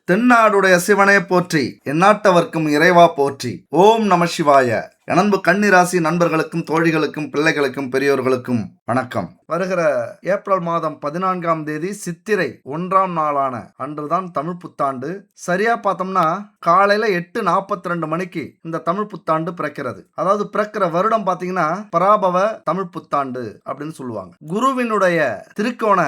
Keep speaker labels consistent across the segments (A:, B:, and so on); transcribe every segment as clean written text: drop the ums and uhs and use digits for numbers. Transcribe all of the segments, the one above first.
A: தென்னாடுடைய சிவனே போற்றி, எந்நாட்டவர்க்கும் இறைவா போற்றி. ஓம் நம சிவாய. அன்பு கன்னிராசி நண்பர்களுக்கும் தோழிகளுக்கும் பிள்ளைகளுக்கும் பெரியோர்களுக்கும் வணக்கம். வருகிற ஏப்ரல் மாதம் 14ஆம் தேதி சித்திரை 1ஆம் நாளான அன்றுதான் தமிழ் புத்தாண்டு. சரியா பார்த்தோம்னா காலையில 8:42 மணிக்கு இந்த தமிழ் புத்தாண்டு பிறக்கிறது. அதாவது பிறக்கிற வருடம் பாத்தீங்கன்னா பராபவ தமிழ் புத்தாண்டு அப்படின்னு சொல்லுவாங்க. குருவினுடைய திரிகோண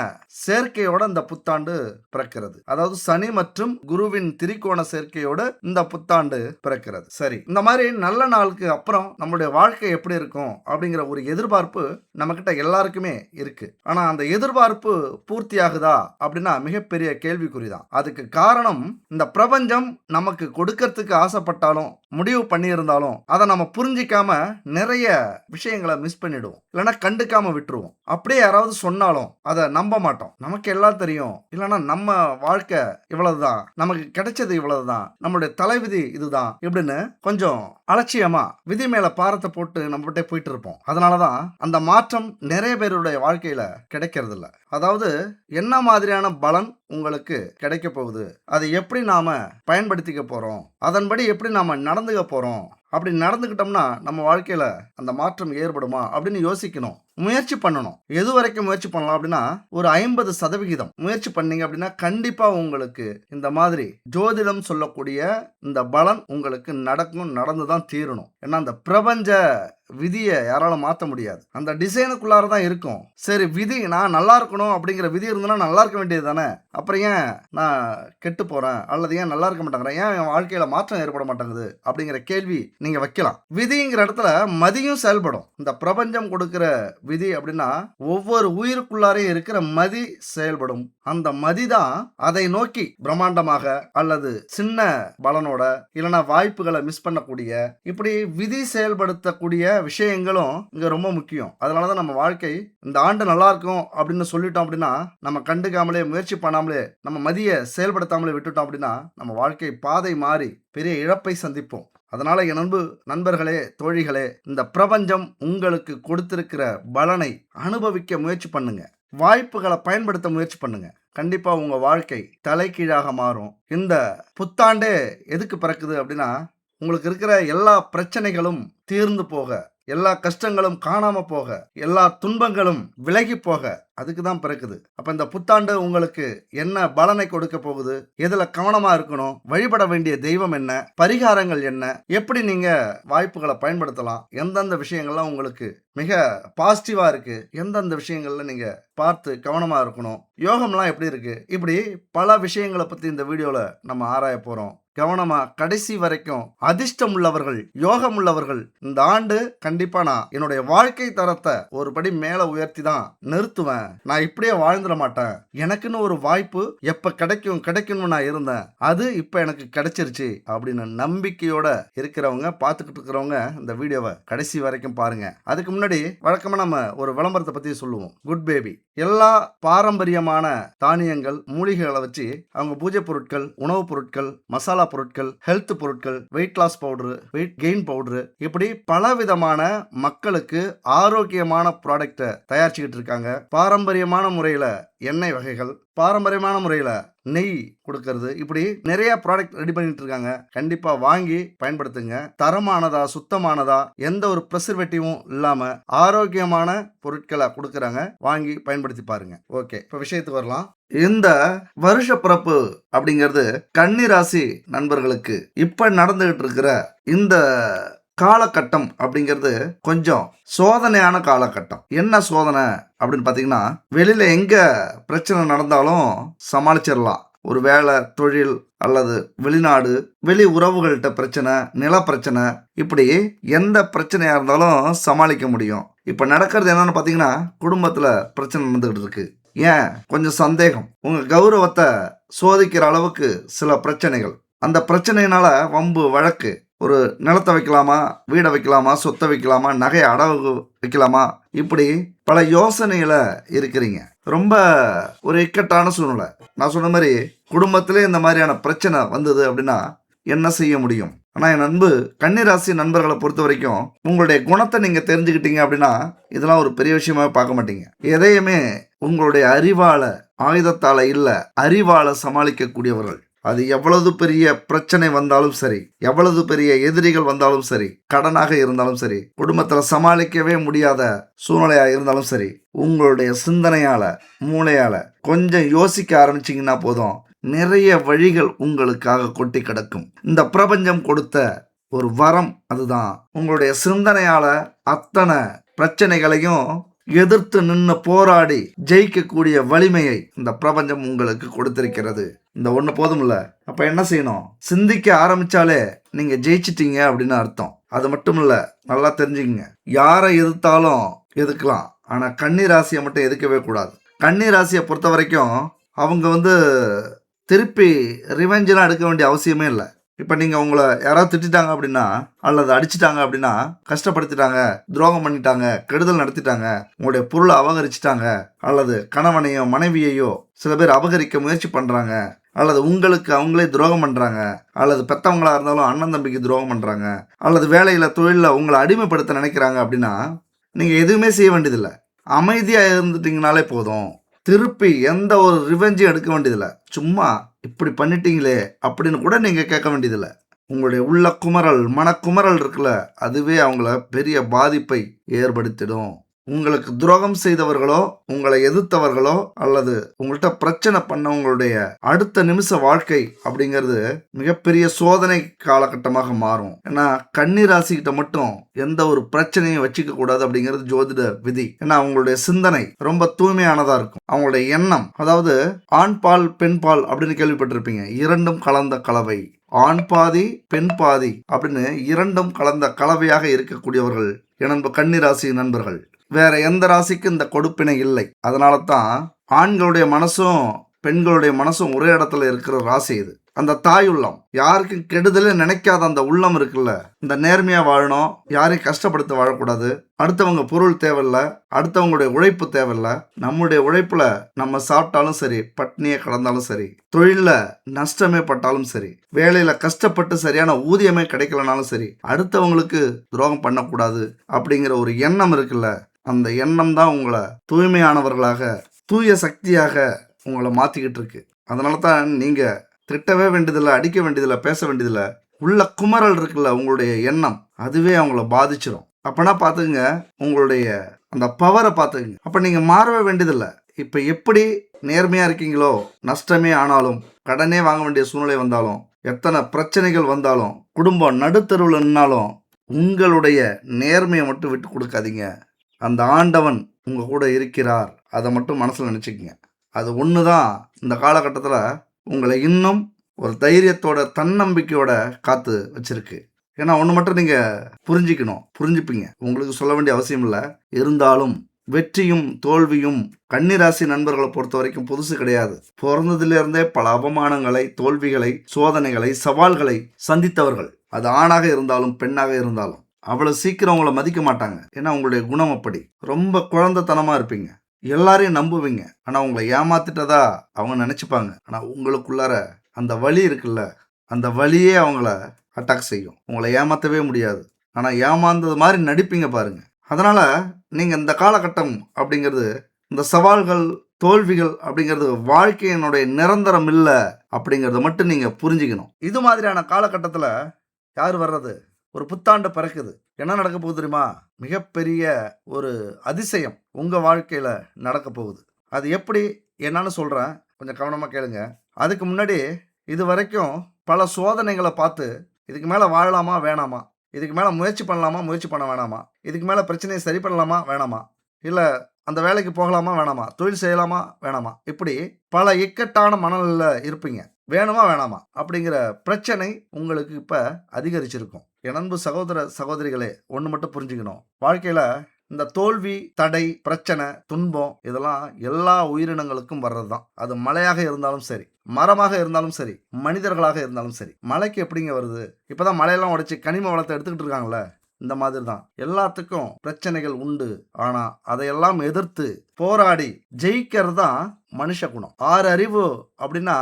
A: சேர்க்கையோட இந்த புத்தாண்டு பிறக்கிறது. அதாவது சனி மற்றும் குருவின் திரிகோண சேர்க்கையோடு இந்த புத்தாண்டு பிறக்கிறது. சரி, இந்த மாதிரி நல்ல நாளுக்கு அப்புறம் நம்மளுடைய வாழ்க்கை எப்படி இருக்கும் அப்படிங்கிற ஒரு எதிர்பார்ப்பு நம்ம கிட்ட எல்லாருக்குமே இருக்கு. ஆனா அந்த எதிர்பார்ப்பு பூர்த்தி ஆகுதா அப்படின்னா மிகப்பெரிய கேள்விக்குறிதான். அதுக்கு காரணம், இந்த பிரபஞ்சம் நமக்கு கொடுக்கறதுக்கு ஆசைப்பட்டாலும் முடிவு பண்ணி இருந்தாலும் அதை நம்ம புரிஞ்சிக்காம நிறைய விஷயங்களை மிஸ் பண்ணிடுவோம், இல்லைன்னா கண்டுக்காம விட்டுருவோம். அப்படியே யாராவது சொன்னாலும் அதை நம்ப மாட்டோம். நமக்கு எல்லாம் தெரியும், இல்லைன்னா நம்ம வாழ்க்கை இவ்வளவுதான், நமக்கு கிடைச்சது இவ்வளவுதான், நம்மளுடைய தலைவிதி இதுதான் இப்படின்னு கொஞ்சம் அலட்சியமா விதி மேல பாரத்தை போட்டு நம்ம கிட்டே போயிட்டு இருப்போம். அதனாலதான் அந்த மாற்றம் நிறைய பேருடைய வாழ்க்கையில கிடைக்கிறது இல்ல. அதாவது என்ன மாதிரியான பலன் உங்களுக்கு கிடைக்க போகுது, அதை எப்படி நாம பயன்படுத்திக்க போறோம், அதன்படி எப்படி நாம நடந்துக்க போறோம், அப்படி நடந்துக்கிட்டோம்னா நம்ம வாழ்க்கையில அந்த மாற்றம் ஏற்படுமா அப்படின்னு யோசிக்கணும், முயற்சி பண்ணணும். எது வரைக்கும் முயற்சி பண்ணலாம் அப்படின்னா ஒரு 50% முயற்சி பண்ணீங்க அப்படின்னா கண்டிப்பா உங்களுக்கு இந்த மாதிரி ஜோதிடம் சொல்லக்கூடிய இந்த பலன் உங்களுக்கு நடக்கும், நடந்துதான் தீரணும். ஏன்னா அந்த பிரபஞ்ச விதியை யாரால மாற்ற முடியாது, அந்த டிசைனுக்குள்ளார தான் இருக்கும். சரி, விதி நான் நல்லா இருக்கணும் அப்படிங்கிற விதி இருந்ததுன்னா நல்லா இருக்க வேண்டியது தானே, அப்புறம் ஏன் நான் கெட்டு போறேன் அல்லது ஏன் நல்லா இருக்க மாட்டேங்கிறேன், ஏன் என் வாழ்க்கையில மாற்றம் ஏற்பட மாட்டேங்குது அப்படிங்கிற கேள்வி நீங்க வைக்கலாம். விதிங்கிற இடத்துல மதியும் செயல்படும். இந்த பிரபஞ்சம் கொடுக்கிற விதி அப்படின்னா ஒவ்வொரு உயிருக்குள்ளாரையும் இருக்கிற மதி செயல்படும். அந்த மதிதான் அதை நோக்கி பிரம்மாண்டமாக அல்லது சின்ன பலனோட இல்லைன்னா வாய்ப்புகளை மிஸ் பண்ணக்கூடிய இப்படி விதி செயல்படுத்தக்கூடிய விஷயங்களும் இங்க ரொம்ப முக்கியம். அதனாலதான் நம்ம வாழ்க்கை இந்த ஆண்டு நல்லா இருக்கும் அப்படின்னு சொல்லிட்டோம் அப்படின்னா நம்ம கண்டுக்காமலே முயற்சி பண்ணாமலே நம்ம மதியை செயல்படுத்தாமலே விட்டுட்டோம் அப்படின்னா நம்ம வாழ்க்கை பாதை மாறி பெரிய இழப்பை சந்திப்போம். அதனால என் அன்பு நண்பர்களே, தோழிகளே, இந்த பிரபஞ்சம் உங்களுக்கு கொடுத்திருக்கிற பலனை அனுபவிக்க முயற்சி பண்ணுங்க, வாய்ப்புகளை பயன்படுத்த முயற்சி பண்ணுங்க. கண்டிப்பா உங்க வாழ்க்கை தலைகீழாக மாறும். இந்த புத்தாண்டே எதுக்கு பிறக்குது அப்படின்னா உங்களுக்கு இருக்கிற எல்லா பிரச்சனைகளும் தீர்ந்து போக, எல்லா கஷ்டங்களும் காணாம போக, எல்லா துன்பங்களும் விலகி போக, அதுக்கு தான் பிறக்குது. அப்ப இந்த புத்தாண்டு உங்களுக்கு என்ன பலனை கொடுக்க போகுது, எதுல கவனமா இருக்கணும், வழிபட வேண்டிய தெய்வம் என்ன, பரிகாரங்கள் என்ன, எப்படி நீங்க வாய்ப்புகளை பயன்படுத்தலாம், எந்தெந்த விஷயங்கள்லாம் உங்களுக்கு மிக பாசிட்டிவா இருக்கு, எந்தெந்த விஷயங்கள்ல நீங்க பார்த்து கவனமா இருக்கணும், யோகம்லாம் எப்படி இருக்கு, இப்படி பல விஷயங்களை பத்தி இந்த வீடியோல நம்ம ஆராய போறோம். கவனமா கடைசி வரைக்கும். அதிர்ஷ்டம் உள்ளவர்கள், யோகம் உள்ளவர்கள் இந்த ஆண்டு கண்டிப்பா நான் என்னுடைய வாழ்க்கை தரத்தை ஒரு படி மேல உயர்த்தி தான் நிறுத்துவேன். நான் இப்படியே வாழ்ந்துட மாட்டேன், எனக்குன்னு ஒரு வாய்ப்பு எப்ப கிடைக்கும்னு நான் இருந்தேன், அது இப்ப எனக்கு கிடைச்சிருச்சு அப்படின்னு நம்பிக்கையோட இருக்கிறவங்க, பார்த்துக்கிட்டு இருக்கிறவங்க இந்த வீடியோவை கடைசி வரைக்கும் பாருங்க. அதுக்கு முன்னாடி வழக்கமா நம்ம ஒரு விளம்பரத்தை பத்தி சொல்லுவோம். குட் பேபி எல்லா பாரம்பரியமான தானியங்கள் மூலிகைகளை வச்சு அவங்க பூஜை பொருட்கள், உணவுப் பொருட்கள், மசாலா பொருட்கள், ஹெல்த் பொருட்கள், weight loss powder, weight gain powder, இப்படி பல விதமான மக்களுக்கு ஆரோக்கியமான ப்ராடக்ட்டை தயாரிச்சுக்கிட்டு இருக்காங்க. பாரம்பரியமான முறையில எண்ணெய் வகைகள், பாரம்பரியமான முறையில நெய் கொடுக்கறது, இப்படி நிறைய ப்ராடக்ட் ரெடி பண்ணிட்டு இருக்காங்க. கண்டிப்பா வாங்கி பயன்படுத்துங்க. தரமானதா, சுத்தமானதா, எந்த ஒரு ப்ரிசர்வேட்டிவும் இல்லாம ஆரோக்கியமான பொருட்களை கொடுக்கறாங்க. வாங்கி பயன்படுத்தி பாருங்க. ஓகே, இப்ப விஷயத்துக்கு வரலாம். இந்த வருஷ பிறப்பு அப்படிங்கிறது கன்னிராசி நண்பர்களுக்கு இப்ப நடந்துகிட்டு இருக்கிற இந்த காலகட்டம் அப்படிங்கிறது கொஞ்சம் சோதனையான காலகட்டம். என்ன சோதனை அப்படின்னு பாத்தீங்கன்னா, வெளியில எங்க பிரச்சனை நடந்தாலும் சமாளிச்சிடலாம். ஒரு வேலை, தொழில் அல்லது வெளிநாடு, வெளி உறவுகள்கிட்ட பிரச்சனை, நில பிரச்சனை, இப்படி எந்த பிரச்சனையா இருந்தாலும் சமாளிக்க முடியும். இப்ப நடக்கிறது என்னன்னு பாத்தீங்கன்னா, குடும்பத்துல பிரச்சனை நடந்துகிட்டு இருக்கு. ஏன் கொஞ்சம் சந்தேகம், உங்க கௌரவத்தை சோதிக்கிற அளவுக்கு சில பிரச்சனைகள். அந்த பிரச்சனையினால வம்பு வழக்கு, ஒரு நிலத்தை வைக்கலாமா, வீடை வைக்கலாமா, சொத்தை வைக்கலாமா, நகையை அடகு வைக்கலாமா, இப்படி பல யோசனையில இருக்கிறீங்க. ரொம்ப ஒரு இக்கட்டான சூழ்நிலை. நான் சொன்ன மாதிரி குடும்பத்திலே இந்த மாதிரியான பிரச்சனை வந்தது அப்படின்னா என்ன செய்ய முடியும்? ஆனா என் அன்பு கன்னிராசி நண்பர்களை பொறுத்த வரைக்கும் உங்களுடைய குணத்தை நீங்க தெரிஞ்சுக்கிட்டீங்க அப்படின்னா இதெல்லாம் ஒரு பெரிய விஷயமா பார்க்க மாட்டீங்க. எதையுமே உங்களுடைய அறிவால, ஆயுதத்தால இல்ல, அறிவால சமாளிக்க கூடியவர்கள். அது எவ்வளவு பெரிய பிரச்சனை வந்தாலும் சரி, எவ்வளவு பெரிய எதிரிகள் வந்தாலும் சரி, கடனாக இருந்தாலும் சரி, குடும்பத்துல சமாளிக்கவே முடியாத சூழ்நிலையா இருந்தாலும் சரி, உங்களுடைய சிந்தனையால, மூளையால கொஞ்சம் யோசிக்க ஆரம்பிச்சீங்கன்னா போதும், நிறைய வழிகள் உங்களுக்காக கொட்டி கிடக்கும். இந்த பிரபஞ்சம் கொடுத்த ஒரு வரம் அதுதான். உங்களுடைய சிந்தனையால அத்தனை பிரச்சனைகளையும் எதிர்த்து நின்று போராடி ஜெயிக்கக்கூடிய வலிமையை இந்த பிரபஞ்சம் உங்களுக்கு கொடுத்திருக்கிறது. இந்த ஒண்ணு போதும்ல. அப்ப என்ன செய்யணும்? சிந்திக்க ஆரம்பிச்சாலே நீங்க ஜெயிச்சிட்டீங்க அப்படின்னு அர்த்தம். அது மட்டும் இல்ல, நல்லா தெரிஞ்சுக்கங்க, யாரை எதிர்த்தாலும் எதுக்கலாம், ஆனா கன்னி ராசியை மட்டும் எதுக்கவே கூடாது. கன்னி ராசியை பொறுத்த வரைக்கும் அவங்க திருப்பி ரிவெஞ்செலாம் எடுக்க வேண்டிய அவசியமே இல்லை. இப்போ நீங்கள் உங்களை யாராவது திட்டாங்க அப்படின்னா, அல்லது அடிச்சிட்டாங்க அப்படின்னா, கஷ்டப்படுத்திட்டாங்க, துரோகம் பண்ணிட்டாங்க, கெடுதல் நடத்திட்டாங்க, உங்களுடைய பொருளை அபகரிச்சிட்டாங்க, அல்லது கணவனையோ மனைவியையோ சில பேர் அபகரிக்க முயற்சி பண்ணுறாங்க, அல்லது உங்களுக்கு அவங்களே துரோகம் பண்ணுறாங்க, அல்லது பெற்றவங்களா இருந்தாலும் அண்ணன் தம்பிக்கு துரோகம் பண்ணுறாங்க, அல்லது வேலையில் தொழிலில் உங்களை அடிமைப்படுத்த நினைக்கிறாங்க அப்படின்னா, நீங்கள் எதுவுமே செய்ய வேண்டியதில்லை. அமைதியாக இருந்துட்டீங்கனாலே போதும். திருப்பி எந்த ஒரு ரிவெஞ்சும் எடுக்க வேண்டியதில்லை. சும்மா இப்படி பண்ணிட்டீங்களே அப்படின்னு கூட நீங்கள் கேட்க வேண்டியதில்லை. உங்களுடைய உள்ள குமரல், மனக்குமரல் இருக்குல்ல, அதுவே அவங்கள பெரிய பாதிப்பை ஏற்படுத்திடும். உங்களுக்கு துரோகம் செய்தவர்களோ, உங்களை எதிர்த்தவர்களோ, அல்லது உங்கள்கிட்ட பிரச்சனை பண்ணவங்களுடைய அடுத்த நிமிஷ வாழ்க்கை அப்படிங்கிறது மிகப்பெரிய சோதனை காலகட்டமாக மாறும். ஏன்னா கன்னி ராசிக்கிட்ட மட்டும் எந்த ஒரு பிரச்சனையும் வச்சுக்க கூடாது அப்படிங்கிறது ஜோதிட விதி. ஏன்னா அவங்களுடைய சிந்தனை ரொம்ப தூய்மையானதா இருக்கும். அவங்களுடைய எண்ணம், அதாவது ஆண் பால் பெண் பால் அப்படின்னு கேள்விப்பட்டிருப்பீங்க. இரண்டும் கலந்த கலவை, ஆண் பாதி பெண் பாதி அப்படின்னு இரண்டும் கலந்த கலவையாக இருக்கக்கூடியவர்கள் என் கன்னி ராசி நண்பர்கள். வேற எந்த ராசிக்கும் இந்த கொடுப்பினை இல்லை. அதனால தான் ஆண்களுடைய மனசும் பெண்களுடைய மனசும் ஒரே இடத்துல இருக்கிற ராசி இது. அந்த தாய் உள்ளம், யாருக்கும் கெடுதலே நினைக்காத அந்த உள்ளம் இருக்குல்ல, இந்த நேர்மையா வாழணும், யாரையும் கஷ்டப்படுத்த வாழக்கூடாது, அடுத்தவங்க பொருள் தேவையில்ல, அடுத்தவங்களுடைய உழைப்பு தேவையில்ல, நம்முடைய உழைப்புல நம்ம சாப்பிட்டாலும் சரி, பட்னியே கடந்தாலும் சரி, தொழில நஷ்டமே பட்டாலும் சரி, வேலையில கஷ்டப்பட்டு சரியான ஊதியமே கிடைக்கலனாலும் சரி, அடுத்தவங்களுக்கு துரோகம் பண்ணக்கூடாது அப்படிங்கிற ஒரு எண்ணம் இருக்குல்ல, அந்த எண்ணம் தான் உங்களை தூய்மையானவர்களாக, தூய சக்தியாக உங்களை மாற்றிக்கிட்டு இருக்கு. அதனால தான் நீங்கள் திட்டவே வேண்டியதில்லை, அடிக்க வேண்டியதில்லை, பேச வேண்டியதில்லை. உள்ள குமரல் இருக்குல்ல, உங்களுடைய எண்ணம், அதுவே அவங்கள பாதிச்சிடும். அப்போனா பார்த்துக்குங்க, உங்களுடைய அந்த பவரை பார்த்துக்குங்க. அப்போ நீங்கள் மாறவே வேண்டியதில்லை. இப்போ எப்படி நேர்மையாக இருக்கீங்களோ, நஷ்டமே ஆனாலும், கடனே வாங்க வேண்டிய சூழ்நிலை வந்தாலும், எத்தனை பிரச்சனைகள் வந்தாலும், குடும்பம் நடுத்தருவில் நின்னாலும், உங்களுடைய நேர்மையை மட்டும் விட்டு கொடுக்காதீங்க. அந்த ஆண்டவன் உங்கள் கூட இருக்கிறார், அதை மட்டும் மனசில் நினச்சிக்கங்க. அது ஒன்று தான் இந்த காலகட்டத்தில் உங்களை இன்னும் ஒரு தைரியத்தோட, தன்னம்பிக்கையோட காத்து வச்சிருக்கு. ஏன்னா ஒன்று மட்டும் நீங்கள் புரிஞ்சுப்பீங்க, உங்களுக்கு சொல்ல வேண்டிய அவசியம் இல்லை. இருந்தாலும் வெற்றியும் தோல்வியும் கன்னிராசி நண்பர்களை பொறுத்த வரைக்கும் புதுசு கிடையாது. பிறந்ததிலிருந்தே பல அவமானங்களை, தோல்விகளை, சோதனைகளை, சவால்களை சந்தித்தவர்கள். அது ஆணாக இருந்தாலும் பெண்ணாக இருந்தாலும் அவ்வளோ சீக்கிரம் உங்களை மதிக்க மாட்டாங்க. ஏன்னா உங்களுடைய குணம் அப்படி. ரொம்ப குழந்தைத்தனமாக இருப்பீங்க, எல்லாரையும் நம்புவீங்க, ஆனால் உங்களை ஏமாத்திட்டதா அவங்க நினச்சிப்பாங்க. ஆனால் உங்களுக்குள்ளார அந்த வலி இருக்குல்ல, அந்த வலியே அவங்கள அட்டாக் செய்யும். உங்களை ஏமாற்றவே முடியாது, ஆனால் ஏமாந்தது மாதிரி நடிப்பீங்க பாருங்க. அதனால் நீங்கள் இந்த காலகட்டம் அப்படிங்கிறது, இந்த சவால்கள், தோல்விகள் அப்படிங்கிறது வாழ்க்கையினுடைய நிரந்தரம் இல்லை அப்படிங்கிறத மட்டும் நீங்கள் புரிஞ்சுக்கணும். இது மாதிரியான காலகட்டத்தில் யார் வர்றது? ஒரு புத்தாண்டு பிறக்குது. என்ன நடக்க போகுது தெரியுமா? மிகப்பெரிய ஒரு அதிசயம் உங்கள் வாழ்க்கையில் நடக்க போகுது. அது எப்படி என்னன்னு சொல்கிறேன், கொஞ்சம் கவனமாக கேளுங்க. அதுக்கு முன்னாடி இது வரைக்கும் பல சோதனைகளை பார்த்து, இதுக்கு மேலே வாழலாமா வேணாமா, இதுக்கு மேலே முயற்சி பண்ணலாமா முயற்சி பண்ண வேணாமா, இதுக்கு மேலே பிரச்சனையை சரி பண்ணலாமா வேணாமா, இல்லை அந்த வேலைக்கு போகலாமா வேணாமா, தொழில் செய்யலாமா வேணாமா, இப்படி பல இக்கட்டான மனநிலையில் இருப்பீங்க. வேணுமா வேணாமா அப்படிங்கிற பிரச்சனை உங்களுக்கு இப்போ அதிகரிச்சிருக்கும். என் அன்பு சகோதர சகோதரிகளே, ஒன்று மட்டும் புரிஞ்சுக்கணும். வாழ்க்கையில் இந்த தோல்வி, தடை, பிரச்சனை, துன்பம் இதெல்லாம் எல்லா உயிரினங்களுக்கும் வர்றது தான். அது மலையாக இருந்தாலும் சரி, மரமாக இருந்தாலும் சரி, மனிதர்களாக இருந்தாலும் சரி. மலைக்கு எப்படிங்க வருது? இப்போதான் மலையெல்லாம் உடைச்சி கனிம வளத்தை எடுத்துக்கிட்டு இருக்காங்களே, இந்த மாதிரி தான் எல்லாத்துக்கும் பிரச்சனைகள் உண்டு. ஆனால் அதையெல்லாம் எதிர்த்து போராடி ஜெயிக்கிறது தான் மனுஷ குணம். 6 அறிவு அப்படின்னா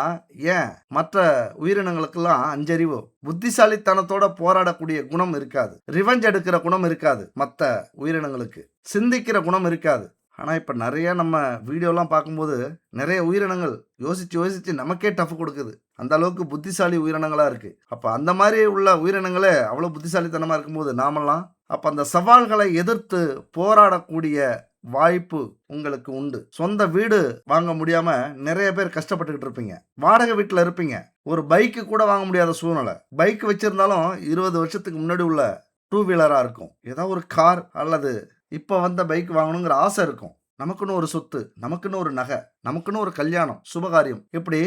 A: ஏன் மற்ற உயிரினங்களுக்கெல்லாம் 5 அறிவு? புத்திசாலித்தனத்தோட போராடக்கூடிய குணம் இருக்காது, ரிவெஞ்ச் எடுக்கிற குணம் இருக்காது, மற்ற உயிரினங்களுக்கு சிந்திக்கிற குணம் இருக்காது. ஆனால் இப்போ நிறைய நம்ம வீடியோலாம் பார்க்கும்போது நிறைய உயிரினங்கள் யோசித்து யோசித்து நமக்கே டஃப் கொடுக்குது. அந்த அளவுக்கு புத்திசாலி உயிரினங்களாக இருக்குது. அப்போ அந்த மாதிரி உள்ள உயிரினங்களே அவ்வளோ புத்திசாலித்தனமாக இருக்கும்போது நாமெல்லாம் அப்போ அந்த சவால்களை எதிர்த்து போராடக்கூடிய வாய்ப்பு உங்களுக்கு உண்டு. சொந்த வீடு வாங்க முடியாம நிறைய பேர் கஷ்டப்பட்டுக்கிட்டு இருப்பீங்க. வாடகை வீட்டில் இருப்பீங்க. ஒரு பைக்கு கூட வாங்க முடியாத சூழ்நிலை. பைக் வச்சிருந்தாலும் 20 வருஷத்துக்கு முன்னாடி உள்ள 2 வீலராக இருக்கும். ஏதாவது ஒரு கார் அல்லது இப்போ வந்த பைக் வாங்கணுங்கிற ஆசை இருக்கும். நமக்குன்னு ஒரு சொத்து, நமக்குன்னு ஒரு நகை, நமக்குன்னு ஒரு கல்யாணம், சுபகாரியம், இப்படி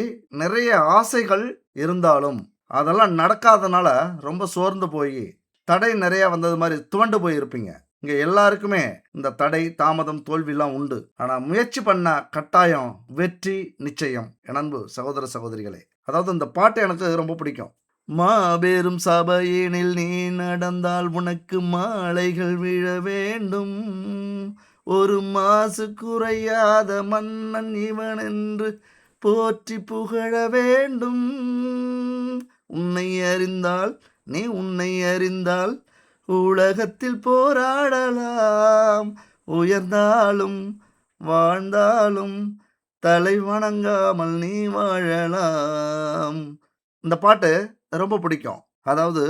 A: நிறைய ஆசைகள் இருந்தாலும் அதெல்லாம் நடக்காதனால ரொம்ப சோர்ந்து போய் தடை நிறைய வந்தது மாதிரி துவண்டு போயிருப்பீங்க. இங்கே எல்லாருக்குமே இந்த தடை, தாமதம், தோல்விலாம் உண்டு. ஆனால் முயற்சி பண்ண கட்டாயம் வெற்றி நிச்சயம். என் அன்பு சகோதர சகோதரிகளே, அதாவது இந்த பாட்டு எனக்கு ரொம்ப பிடிக்கும். மாபெரும் சபையினில் நீ நடந்தால் உனக்கு மாலைகள் விழ வேண்டும். ஒரு மாசு குறையாத மன்னன் இவன் என்று போற்றி புகழ வேண்டும். உன்னை அறிந்தால் நீ உன்னை அறிந்தால் உலகத்தில் போராடலாம். உயர்ந்தாலும் வாழ்ந்தாலும் தலை வணங்காமல் நீ வாழலாம். இந்த பாட்டு ரொம்ப பிடிக்கும். அதாவது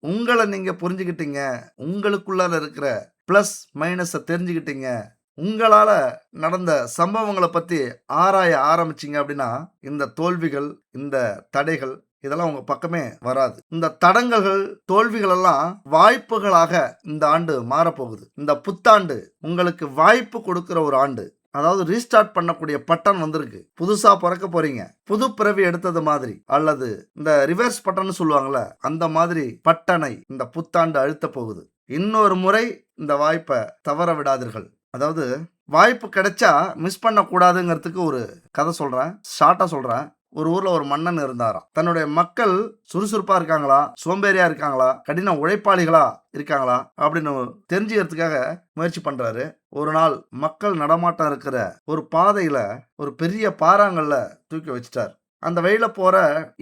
A: உங்களை நீங்க புரிஞ்சுக்கிட்டீங்க, உங்களுக்குள்ளார இருக்கிற ப்ளஸ் மைனஸை தெரிஞ்சுக்கிட்டீங்க, உங்களால் நடந்த சம்பவங்களை பற்றி ஆராய ஆரம்பிச்சிங்க அப்படின்னா இந்த தோல்விகள், இந்த தடைகள் இதெல்லாம் உங்க பக்கமே வராது. இந்த தடங்கல்கள், தோல்விகள் எல்லாம் வாய்ப்புகளாக இந்த ஆண்டு மாறப்போகுது. இந்த புத்தாண்டு உங்களுக்கு வாய்ப்பு கொடுக்கிற ஒரு ஆண்டு. அதாவது ரீஸ்டார்ட் பண்ணக்கூடிய பட்டன் வந்திருக்கு. புதுசா பிறக்க போறீங்க. புது பிறவி எடுத்தது மாதிரி, அல்லது இந்த ரிவர்ஸ் பட்டன் சொல்லுவாங்கல்ல, அந்த மாதிரி பட்டனை இந்த புத்தாண்டு அழுத்த போகுது. இன்னொரு முறை இந்த வாய்ப்பை தவற விடாதீர்கள். அதாவது வாய்ப்பு கிடைச்சா மிஸ் பண்ண கூடாதுங்கிறதுக்கு ஒரு கதை சொல்றேன், ஷார்ட்டா சொல்றேன். ஒரு ஊர்ல ஒரு மன்னன் இருந்தாராம். தன்னுடைய மக்கள் சுறுசுறுப்பா இருக்காங்களா, சோம்பேறியா இருக்காங்களா, கடின உழைப்பாளிகளா இருக்காங்களா அப்படின்னு தெரிஞ்சுக்கிறதுக்காக முயற்சி பண்றாரு. ஒரு நாள் மக்கள் நடமாட்டம் இருக்கிற ஒரு பாதையில ஒரு பெரிய பாறாங்கல்ல தூக்கி வச்சிட்டார். அந்த வழியில போற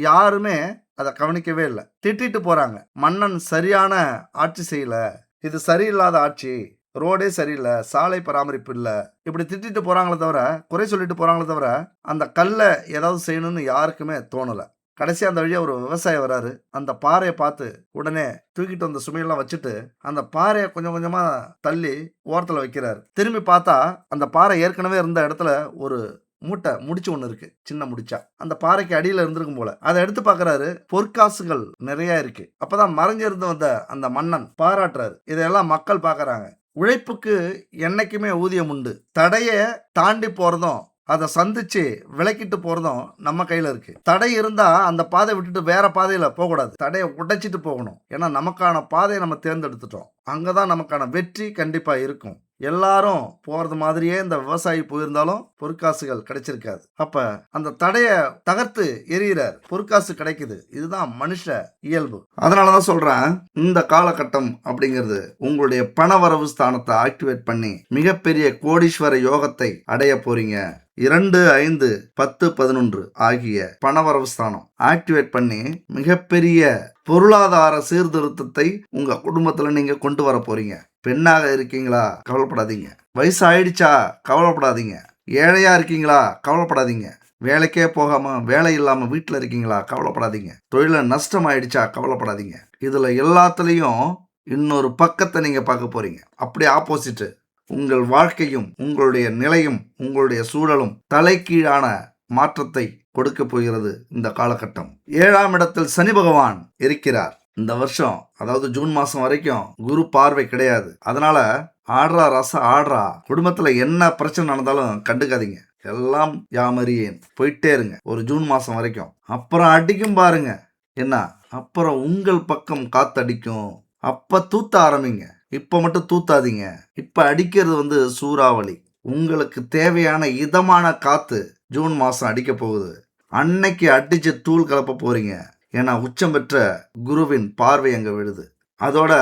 A: யாருமே அதை கவனிக்கவே இல்லை. திட்டிட்டு போறாங்க, மன்னன் சரியான ஆட்சி செய்யல, இது சரியில்லாத ஆட்சி, ரோடே சரியில்லை, சாலை பராமரிப்பு இல்லை, இப்படி திட்டிட்டு போறாங்களே தவிர, குறை சொல்லிட்டு போறாங்களே தவிர அந்த கல்லை ஏதாவது செய்யணும்னு யாருக்குமே தோணலை. கடைசி அந்த வழியா ஒரு விவசாயி வராரு. அந்த பாறையை பார்த்து உடனே தூக்கிட்டு வந்த சுமையெல்லாம் வச்சுட்டு அந்த பாறையை கொஞ்சம் கொஞ்சமா தள்ளி ஓரத்தில் வைக்கிறாரு. திரும்பி பார்த்தா அந்த பாறை ஏற்கனவே இருந்த இடத்துல ஒரு மூட்டை முடிச்சு ஒன்று இருக்கு, சின்ன முடிச்சா. அந்த பாறைக்கு அடியில் இருந்திருக்கும் போல. அதை எடுத்து பார்க்கறாரு, பொற்காசுகள் நிறைய இருக்கு. அப்பதான் மறைஞ்சிருந்து வந்த அந்த மன்னன் பாராட்டுறாரு. இதையெல்லாம் மக்கள் பார்க்கறாங்க. உழைப்புக்கு என்னைக்குமே ஊதியம் உண்டு. தடையை தாண்டி போறதும் அதை சந்திச்சு விளக்கிட்டு போறதும் நம்ம கையில இருக்கு. தடை இருந்தா அந்த பாதை விட்டுட்டு வேற பாதையில போகக்கூடாது. தடையை உடைச்சிட்டு போகணும். ஏன்னா நமக்கான பாதையை நம்ம தேர்ந்தெடுத்துட்டோம். அங்கதான் நமக்கான வெற்றி கண்டிப்பா இருக்கும். எல்லாரும் போறது மாதிரியே இந்த விவசாயி போயிருந்தாலும் பொற்காசுகள் கிடைச்சிருக்காது. அப்ப அந்த தடைய தகர்த்து எறிகிறார், பொற்காசு கிடைக்குது. இதுதான் மனுஷ இயல்பு. அதனாலதான் சொல்றேன், இந்த காலகட்டம் அப்படிங்கிறது உங்களுடைய பணவரவு ஸ்தானத்தை ஆக்டிவேட் பண்ணி மிகப்பெரிய கோடீஸ்வர யோகத்தை அடைய போறீங்க. 2, 5, 10, 11 ஆகிய பணவரவு ஸ்தானம் ஆக்டிவேட் பண்ணி மிகப்பெரிய பொருளாதார சீர்திருத்தத்தை உங்க குடும்பத்துல நீங்க கொண்டு வர போறீங்க. பெண்ணாக இருக்கீங்களா, கவலைப்படாதீங்க. வயசு ஆயிடுச்சா, கவலைப்படாதீங்க. ஏழையா இருக்கீங்களா, கவலைப்படாதீங்க. வேலைக்கே போகாம வேலை இல்லாம வீட்டில் இருக்கீங்களா, கவலைப்படாதீங்க. தொழில நஷ்டம் ஆயிடுச்சா, கவலைப்படாதீங்க. இதுல எல்லாத்துலயும் இன்னொரு பக்கத்தை நீங்க பார்க்க போறீங்க. அப்படியே ஆப்போசிட். உங்கள் வாழ்க்கையும் உங்களுடைய நிலையும் உங்களுடைய சூழலும் தலைகீழான மாற்றத்தை கொடுக்க போகிறது இந்த காலகட்டம். 7ஆம் இடத்தில் சனி பகவான் இருக்கிறார். இந்த வருஷம், அதாவது ஜூன் மாசம் வரைக்கும் குரு பார்வை கிடையாது. அதனால ஆடுறா ரச ஆடுறா, குடும்பத்துல என்ன பிரச்சனை நடந்தாலும் கண்டுக்காதீங்க. எல்லாம் யாமறியேன், போயிட்டே இருங்க ஒரு ஜூன் மாசம் வரைக்கும். அப்புறம் அடிக்கும் பாருங்க. என்ன, அப்புறம் உங்கள் பக்கம் காத்தடிக்கும். அப்ப தூத்த ஆரம்பிங்க. இப்ப மட்டும் தூத்தாதீங்க. இப்ப அடிக்கிறது சூறாவளி. உங்களுக்கு தேவையான இதமான காத்து ஜூன் மாசம் அடிக்க போகுது. அன்னைக்கு அடிச்சு தூள் கலப்ப போறீங்க. ஏன்னா உச்சம் பெற்ற குருவின் பார்வை அங்க விழுது. அதோட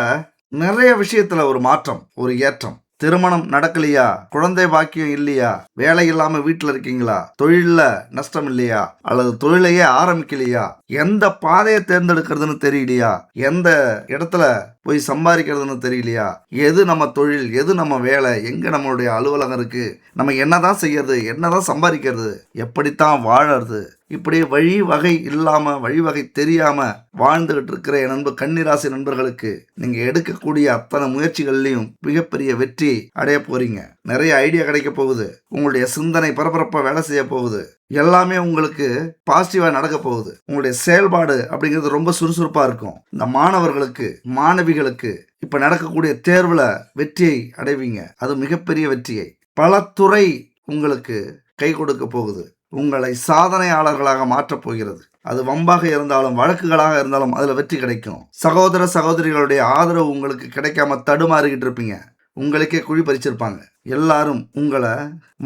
A: நிறைய விஷயத்துல ஒரு மாற்றம், ஒரு ஏற்றம். திருமணம் நடக்கலையா, குழந்தை பாக்கியம் இல்லையா, வேலை இல்லாம வீட்டுல இருக்கீங்களா, தொழில்ல நஷ்டம் இல்லையா, அல்லது தொழிலையே ஆரம்பிக்கலையா, எந்த பாதையை தேர்ந்தெடுக்கிறதுன்னு தெரியலையா, எந்த இடத்துல போய் சம்பாதிக்கிறதுன்னு தெரியலையா, எது நம்ம தொழில், எது நம்ம வேலை, எங்க நம்மளுடைய அலுவலகம் இருக்கு, நம்ம என்னதான் செய்யறது, என்னதான் சம்பாதிக்கிறது, எப்படித்தான் வாழறது, இப்படி வழிவகை இல்லாம வழிவகை தெரியாம வாழ்ந்துகிட்டு இருக்கிற என் நண்பர் கன்னிராசி நண்பர்களுக்கு நீங்க எடுக்கக்கூடிய அத்தனை முயற்சிகள்லையும் மிகப்பெரிய வெற்றி அடைய போறீங்க. நிறைய ஐடியா கிடைக்க போகுது. உங்களுடைய சிந்தனை பரபரப்பா வேலை செய்ய போகுது. எல்லாமே உங்களுக்கு பாசிட்டிவா நடக்க போகுது. உங்களுடைய செயல்பாடு அப்படிங்கிறது ரொம்ப சுறுசுறுப்பா இருக்கும். இந்த மாணவர்களுக்கு மாணவிகளுக்கு இப்ப நடக்கக்கூடிய தேர்வுல வெற்றியை அடைவீங்க. அது மிகப்பெரிய வெற்றியை. பல துறை உங்களுக்கு கை கொடுக்க போகுது. உங்களை சாதனையாளர்களாக மாற்றப் போகிறது. அது வம்பாக இருந்தாலும் வழக்குகளாக இருந்தாலும் அதுல வெற்றி கிடைக்கும். சகோதர சகோதரிகளுடைய ஆதரவு உங்களுக்கு கிடைக்காம தடுமாறிக்கிட்டு இருப்பீங்க. உங்களுக்கே குழி பறிச்சிருப்பாங்க. எல்லாரும் உங்களை